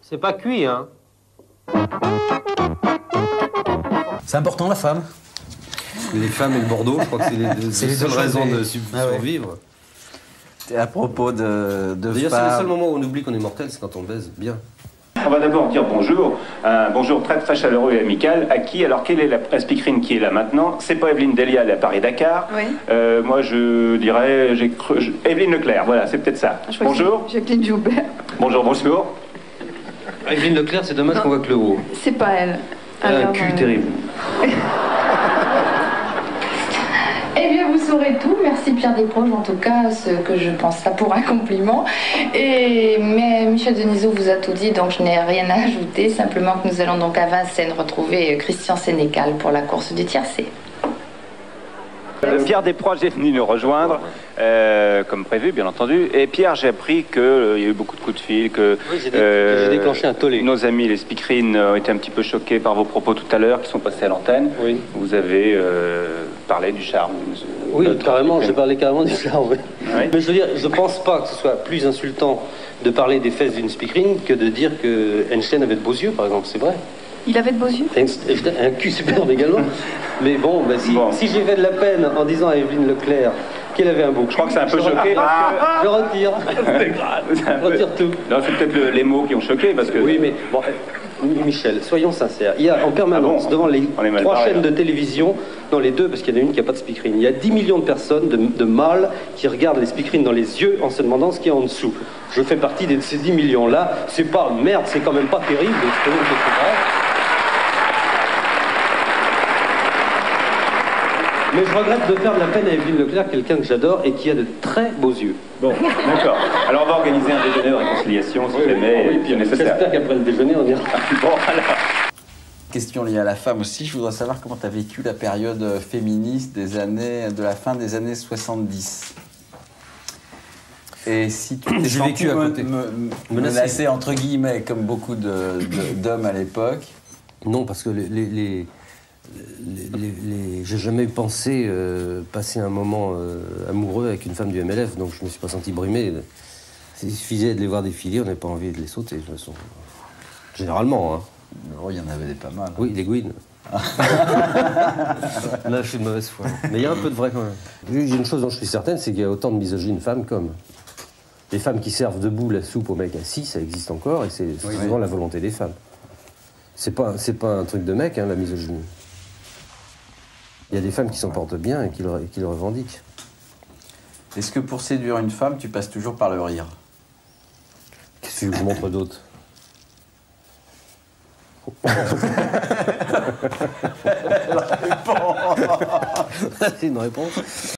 C'est pas cuit, hein. C'est important, la femme. Les femmes et le Bordeaux, je crois que c'est les deux seules raisons de survivre. Et à propos de D'ailleurs, c'est le seul moment où on oublie qu'on est mortel, c'est quand on baise bien. On va d'abord dire bonjour, un bonjour très chaleureux et amical. À qui? Alors, quelle est la speakerine qui est là maintenant? C'est pas Evelyne Delia, elle est à Paris-Dakar. Oui. Moi, je dirais, Evelyne Leclerc, voilà, c'est peut-être ça. Bonjour. Jacqueline Joubert. Bonjour, bonjour. Evelyne Leclerc, c'est dommage qu'on voit que le haut. C'est pas elle. Elle a un cul terrible. Eh bien, vous saurez tout. Merci Pierre Desproges, en tout cas, ce que je pense ça pour un compliment. Mais Michel Denisot vous a tout dit, donc je n'ai rien à ajouter. Simplement que nous allons donc à Vincennes retrouver Christian Sénécal pour la course du tiercé. Pierre Desproges est venu nous rejoindre, comme prévu, bien entendu. Et Pierre, j'ai appris qu'il y a eu beaucoup de coups de fil, que Oui, j'ai déclenché un tollé. nos amis les speakerines ont été un petit peu choqués par vos propos tout à l'heure, qui sont passés à l'antenne. Oui. Vous avez parlé du charme. Oui, carrément, j'ai parlé carrément du charme. Oui. Oui. Mais je veux dire, je pense pas que ce soit plus insultant de parler des fesses d'une speakerine que de dire que Einstein avait de beaux yeux, par exemple. C'est vrai. Il avait de beaux yeux? Un cul superbe également. Mais bon, bah, si j'ai fait de la peine en disant à Evelyne Leclerc qu'elle avait un beau cul, Je crois que c'est un peu choqué. je retire. Je retire tout. Non, c'est peut-être les mots qui ont choqué, parce que... Oui, mais bon, Michel, soyons sincères. Il y a en permanence, devant les On est mal 3 barré, chaînes là. de télévision, non, les 2, parce qu'il y en a une qui n'a pas de speakerine, il y a 10 millions de personnes, de mâles, qui regardent les speakerines dans les yeux en se demandant ce qu'il y a en dessous. Je fais partie de ces 10 millions-là. C'est pas merde, c'est quand même pas terrible d'exprimer quelque chose. Mais je regrette de faire de la peine à Evelyne Leclerc, quelqu'un que j'adore et qui a de très beaux yeux. Bon, d'accord. Alors on va organiser un déjeuner de réconciliation, si jamais c'est nécessaire. J'espère qu'après le déjeuner, on ira. Bon, alors... Question liée à la femme aussi. Je voudrais savoir comment tu as vécu la période féministe de la fin des années 70. Et si tu t'es J'ai vécu à côté. menacé, entre guillemets, comme beaucoup d'hommes à l'époque. Non, parce que j'ai jamais pensé passer un moment amoureux avec une femme du MLF, donc je me suis pas senti brûmé. Il suffisait de les voir défiler, on n'avait pas envie de les sauter, de toute façon. Généralement, hein. Oh, il y en avait pas mal. Oui, les Gwyn. Là, je suis de mauvaise foi. Mais il y a un peu de vrai quand même. Il y a une chose dont je suis certaine, c'est qu'il y a autant de misogynes femmes qu'hommes. Les femmes qui servent debout la soupe aux mecs assis, ça existe encore, et c'est souvent la volonté des femmes. C'est pas un truc de mec, hein, la misogynie. Il y a des femmes qui s'en portent bien et qui le revendiquent. Est-ce que pour séduire une femme, tu passes toujours par le rire? Qu'est-ce que je vous montre d'autre? C'est une réponse.